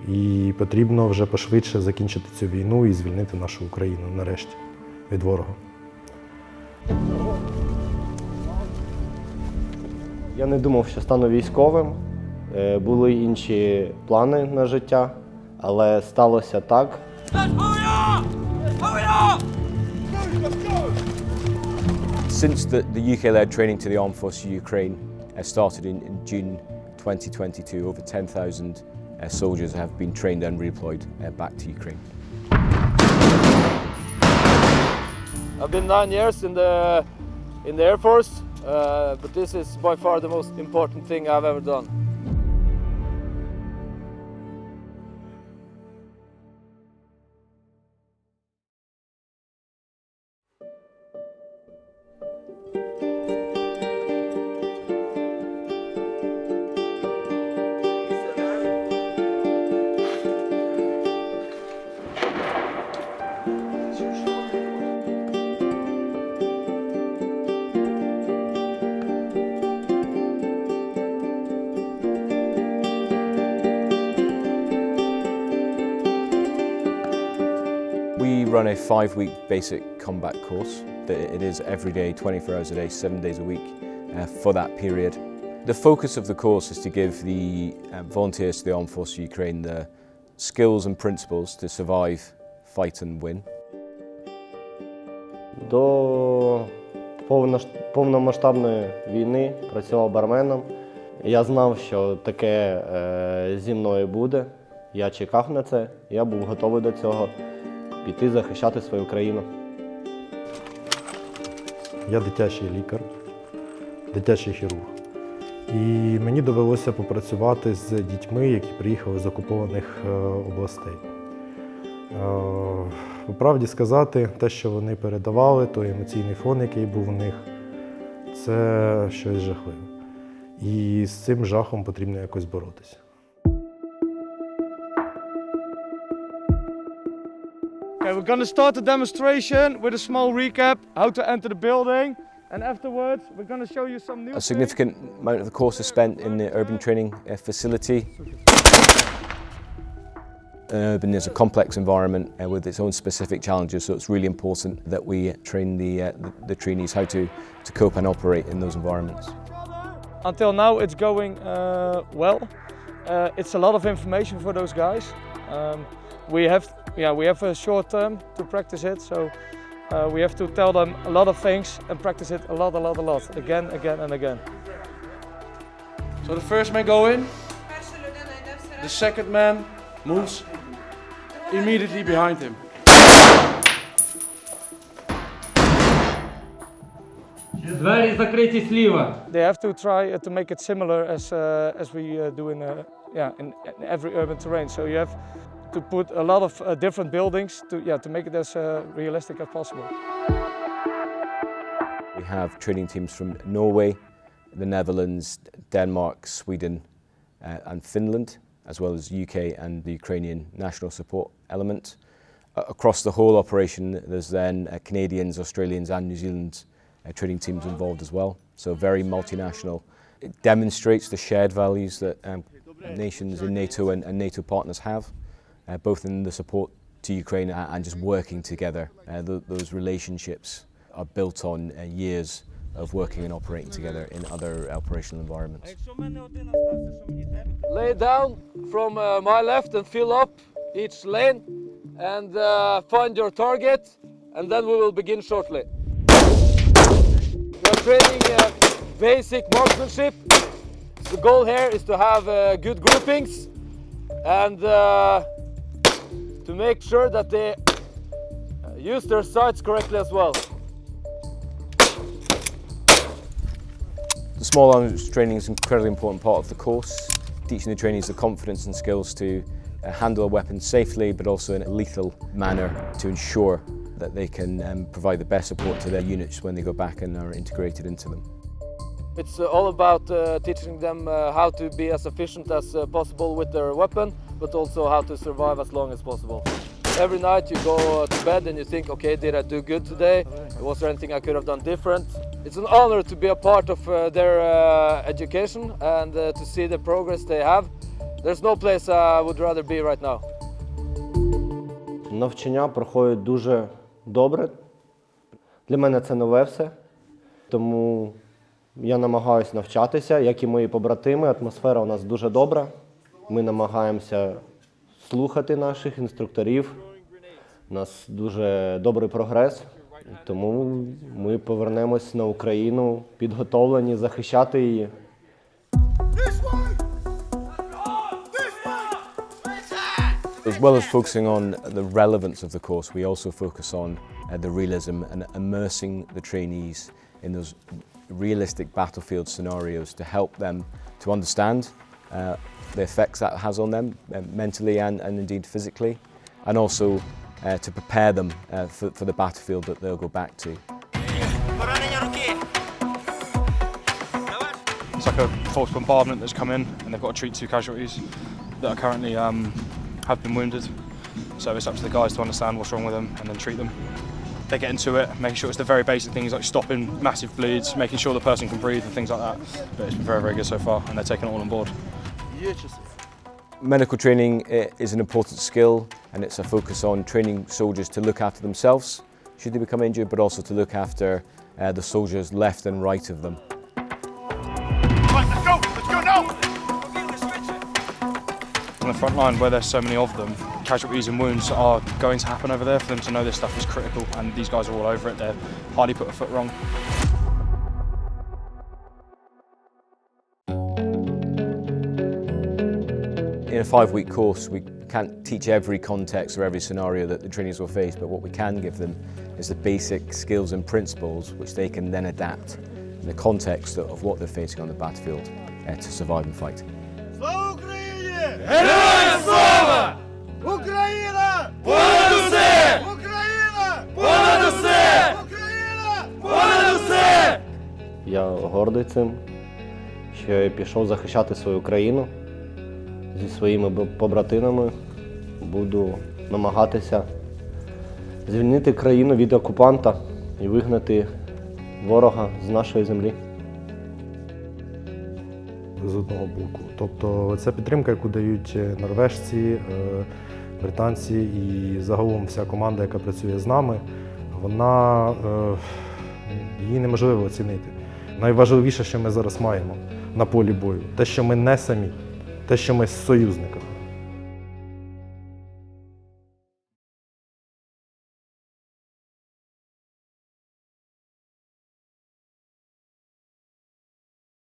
І потрібно вже пошвидше закінчити цю війну і звільнити нашу Україну нарешті від ворога. Я не думав, що стану військовим. Були інші плани на життя, але сталося так. Since the UK-led training to the Armed Forces of Ukraine started in June 2022, over 10,000 soldiers have been trained and redeployed back to Ukraine. I've been 9 years in the Air Force, but this is by far the most important thing I've ever done. We run a 5-week basic combat course. It is every day, 24 hours a day, 7 days a week for that period. The focus of the course is to give the volunteers to the Armed Forces of Ukraine the skills and principles to survive, fight and win. До повномасштабної війни працював барменом. Я знав, що таке зі мною буде. Я чекав на це, я був готовий до цього. Піти захищати свою країну. Я дитячий лікар, дитячий хірург. І мені довелося попрацювати з дітьми, які приїхали з окупованих областей. По правді сказати, те, що вони передавали, той емоційний фон, який був у них, це щось жахливе. І з цим жахом потрібно якось боротися. Okay, we're going to start the demonstration with a small recap how to enter the building, and afterwards we're going to show you some new A significant amount of the course is spent in the urban training facility. Urban is a complex environment with its own specific challenges, so it's really important that we train the trainees how to cope and operate in those environments. Until now it's going well. It's a lot of information for those guys. We have a short term to practice it, so we have to tell them a lot of things and practice it a lot, again and again. So the first man go in, the second man moves immediately behind him. Двері закриті зліва. They have to try to make it similar as we do in every urban terrain. So you have to put a lot of different buildings to make it as realistic as possible. We have training teams from Norway, the Netherlands, Denmark, Sweden and Finland, as well as UK and the Ukrainian national support element. Across the whole operation there's then Canadians, Australians and New Zealand training teams involved as well, so very multinational. It demonstrates the shared values that nations in NATO and NATO partners have, both in the support to Ukraine and just working together. Those relationships are built on years of working and operating together in other operational environments. Lay down from my left and fill up each lane and find your target, and then we will begin shortly. We are training basic marksmanship. The goal here is to have good groupings and to make sure that they use their sights correctly as well. The small arms training is an incredibly important part of the course, teaching the trainees the confidence and skills to handle a weapon safely, but also in a lethal manner to ensure that they can provide the best support to their units when they go back and are integrated into them. It's all about teaching them how to be as efficient as possible with their weapon, but also how to survive as long as possible. Every night you go to bed and you think, okay, did I do good today? Was there anything I could have done different? It's an honor to be a part of their education and to see the progress they have. There's no place I would rather be right now. Навчання проходять дуже добре. Для мене це нове все, тому я намагаюся навчатися, як і мої побратими. Атмосфера у нас дуже добра. Ми намагаємося слухати наших інструкторів. У нас дуже добрий прогрес, тому ми повернемось на Україну підготовлені захищати її. As well as focusing on the relevance of the course, we also focus on the realism and immersing the trainees in those realistic battlefield scenarios to help them to understand the effects that has on them mentally and indeed physically, and also to prepare them for the battlefield that they'll go back to. It's like a forced bombardment that's come in and they've got to treat 2 casualties that are currently have been wounded. So it's up to the guys to understand what's wrong with them and then treat them. They get into it, making sure it's the very basic things like stopping massive bleeds, making sure the person can breathe and things like that. But it's been very, very good so far and they're taking it all on board. Medical training is an important skill, and it's a focus on training soldiers to look after themselves should they become injured, but also to look after the soldiers left and right of them. On the front line, where there's so many of them, casualties and wounds are going to happen over there. For them to know this stuff is critical, and these guys are all over it. They're hardly put a foot wrong. In a 5-week course, we can't teach every context or every scenario that the trainees will face, but what we can give them is the basic skills and principles which they can then adapt in the context of what they're facing on the battlefield to survive and fight. Слава Україні! Героям слава! Україна! Понад усе! Україна! Понад усе! Україна! Понад усе! Я гордий цим, що я пішов захищати свою країну. Зі своїми побратимами буду намагатися звільнити країну від окупанта і вигнати ворога з нашої землі. З одного боку. Тобто це підтримка, яку дають норвежці, британці і загалом вся команда, яка працює з нами, її неможливо оцінити. Найважливіше, що ми зараз маємо на полі бою, те, що ми не самі, те, що ми з союзниками.